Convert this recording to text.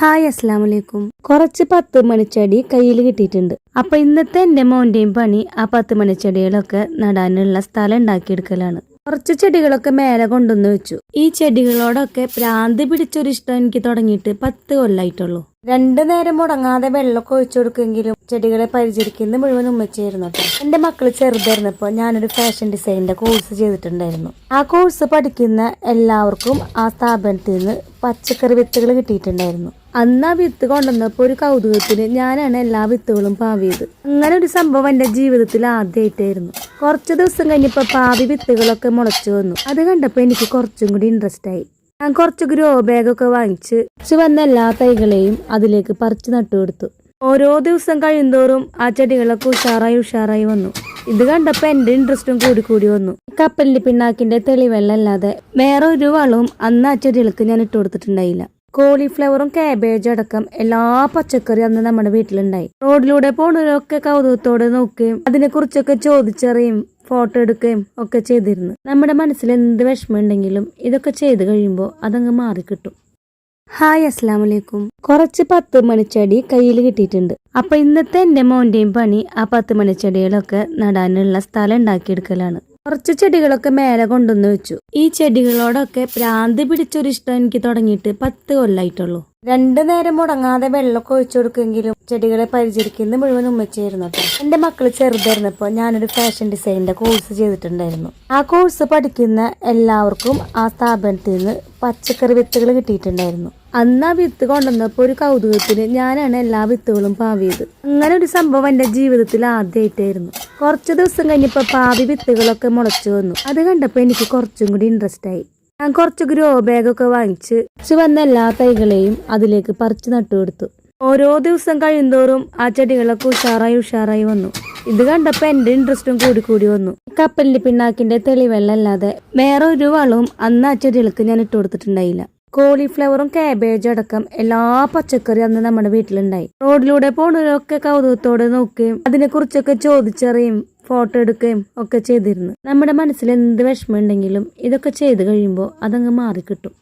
Hi അസ്സലാമലൈക്കും. കുറച്ച് 10 മണിച്ചെടി കയ്യിൽ കിട്ടിയിട്ടുണ്ട്. അപ്പൊ ഇന്നത്തെ എന്റെ മോന്റെയും പണി ആ 10 മണിച്ചെടികളൊക്കെ നടാനുള്ള സ്ഥലം ഉണ്ടാക്കിയെടുക്കലാണ്. കുറച്ച് ചെടികളൊക്കെ മേലെ കൊണ്ടുവന്ന് വെച്ചു. ഈ ചെടികളോടൊക്കെ ഭ്രാന്ത് പിടിച്ചൊരിഷ്ടം എനിക്ക് തുടങ്ങിയിട്ട് 10 കൊല്ലായിട്ടുള്ളൂ. 2 നേരം മുടങ്ങാതെ വെള്ളമൊക്കെ ഒഴിച്ചു കൊടുക്കെങ്കിലും ചെടികളെ പരിചരിക്കുന്ന മുഴുവൻ ഉമ്മച്ചായിരുന്നു. എന്റെ മക്കള് ചെറുതായിരുന്നപ്പോ ഞാനൊരു ഫാഷൻ ഡിസൈനിന്റെ കോഴ്സ് ചെയ്തിട്ടുണ്ടായിരുന്നു. ആ കോഴ്സ് പഠിക്കുന്ന എല്ലാവർക്കും ആ സ്ഥാപനത്തിൽ നിന്ന് പച്ചക്കറി വിത്തുകൾ കിട്ടിയിട്ടുണ്ടായിരുന്നു. അന്ന് ആ വിത്ത് കൊണ്ടുവന്നപ്പോ ഒരു കൗതുകത്തിന് ഞാനാണ് എല്ലാ വിത്തുകളും പാവിയത്. അങ്ങനെ ഒരു സംഭവം എന്റെ ജീവിതത്തിൽ ആദ്യമായിട്ടായിരുന്നു. കുറച്ചു ദിവസം കഴിഞ്ഞപ്പോ പാവി വിത്തുകളൊക്കെ മുളച്ചു വന്നു. അത് കണ്ടപ്പോ എനിക്ക് കുറച്ചും കൂടി ഇൻട്രസ്റ്റ് ആയി. ഞാൻ കുറച്ച് ഗ്രോ ബാഗൊക്കെ വാങ്ങിച്ച് വന്ന എല്ലാ തൈകളെയും അതിലേക്ക് പറിച്ചു നട്ടുകൊടുത്തു. ഓരോ ദിവസം കഴിയുന്തോറും ആ ചെടികളൊക്കെ ഉഷാറായി വന്നു. ഇത് കണ്ടപ്പോ എന്റെ ഇൻട്രസ്റ്റും കൂടി വന്നു. കപ്പലിന്റെ പിണ്ണാക്കിന്റെ തെളിവെള്ളല്ലാതെ വേറെ ഒരു വളവും അന്ന് ആ ചെടികൾക്ക് ഞാൻ ഇട്ട് കൊടുത്തിട്ടുണ്ടായില്ല. കോളിഫ്ലവറും കാബേജും അടക്കം എല്ലാ പച്ചക്കറിയും അന്ന് നമ്മുടെ വീട്ടിലുണ്ടായി. റോഡിലൂടെ പോണവരൊക്കെ കൗതുകത്തോടെ നോക്കുകയും അതിനെ കുറിച്ചൊക്കെ ചോദിച്ചറിയും ഫോട്ടോ എടുക്കുകയും ഒക്കെ ചെയ്തിരുന്നു. നമ്മുടെ മനസ്സിൽ എന്ത് വിഷമം ഉണ്ടെങ്കിലും ഇതൊക്കെ ചെയ്ത് കഴിയുമ്പോൾ അതങ്ങ് മാറിക്കിട്ടും. ഹായ് അസ്സലാമലൈക്കും. കുറച്ച് 10 മണിച്ചെടി കയ്യിൽ കിട്ടിയിട്ടുണ്ട്. അപ്പൊ ഇന്നത്തെ എന്റെ മോന്റെയും പണി ആ 10 മണിച്ചെടികളൊക്കെ നടാനുള്ള സ്ഥലം ഉണ്ടാക്കിയെടുക്കലാണ്. കുറച്ച് ചെടികളൊക്കെ മേലെ കൊണ്ടുവന്ന് വെച്ചു. ഈ ചെടികളോടൊക്കെ ഭ്രാന്ത് പിടിച്ചൊരിഷ്ടം എനിക്ക് തുടങ്ങിയിട്ട് 10 കൊല്ലായിട്ടുള്ളൂ. 2 നേരം മുടങ്ങാതെ വെള്ളമൊക്കെ ഒഴിച്ചു കൊടുക്കെങ്കിലും ചെടികളെ പരിചരിക്കുന്ന മുഴുവൻ ഉമ്മച്ചായിരുന്നു. എന്റെ മക്കള് ചെറുതായിരുന്നപ്പോ ഞാനൊരു ഫാഷൻ ഡിസൈനിന്റെ കോഴ്സ് ചെയ്തിട്ടുണ്ടായിരുന്നു. ആ കോഴ്സ് പഠിക്കുന്ന എല്ലാവർക്കും ആ സ്ഥാപനത്തിൽ നിന്ന് പച്ചക്കറി വിത്തുകൾ കിട്ടിയിട്ടുണ്ടായിരുന്നു. അന്ന് ആ വിത്ത് കൊണ്ടുവന്നപ്പോ ഒരു കൗതുകത്തിന് ഞാനാണ് എല്ലാ വിത്തുകളും പാവിയത്. അങ്ങനെ ഒരു സംഭവം എന്റെ ജീവിതത്തിൽ ആദ്യമായിട്ടായിരുന്നു. കുറച്ചു ദിവസം കഴിഞ്ഞപ്പോ പാവി വിത്തുകളൊക്കെ മുളച്ചു വന്നു. അത് കണ്ടപ്പോ എനിക്ക് കുറച്ചും കൂടി ഇൻട്രസ്റ്റ് ആയി. ഞാൻ കുറച്ച് ഗ്രോ ബാഗൊക്കെ വാങ്ങിച്ച് വന്ന എല്ലാ തൈകളെയും അതിലേക്ക് പറിച്ചു നട്ടുകൊടുത്തു. ഓരോ ദിവസം കഴിയുന്തോറും ആ ചെടികളൊക്കെ ഉഷാറായി വന്നു. ഇത് കണ്ടപ്പോ എന്റെ ഇൻട്രസ്റ്റും കൂടി വന്നു. കപ്പലിന്റെ പിണ്ണാക്കിന്റെ തെളിവെള്ളല്ലാതെ വേറെ ഒരു വളവും അന്ന് ആ ചെടികൾക്ക് ഞാൻ ഇട്ട് കൊടുത്തിട്ടുണ്ടായില്ല. കോളിഫ്ലവറും കാബേജും അടക്കം എല്ലാ പച്ചക്കറിയും അന്ന് നമ്മുടെ വീട്ടിലുണ്ടായി. റോഡിലൂടെ പോണവരൊക്കെ കൗതുകത്തോടെ നോക്കുകയും അതിനെ കുറിച്ചൊക്കെ ചോദിച്ചറിയും ഫോട്ടോ എടുക്കുകയും ഒക്കെ ചെയ്തിരുന്നു. നമ്മുടെ മനസ്സിൽ എന്ത് വിഷമം ഉണ്ടെങ്കിലും ഇതൊക്കെ ചെയ്ത് കഴിയുമ്പോൾ അതങ്ങ് മാറിക്കിട്ടും.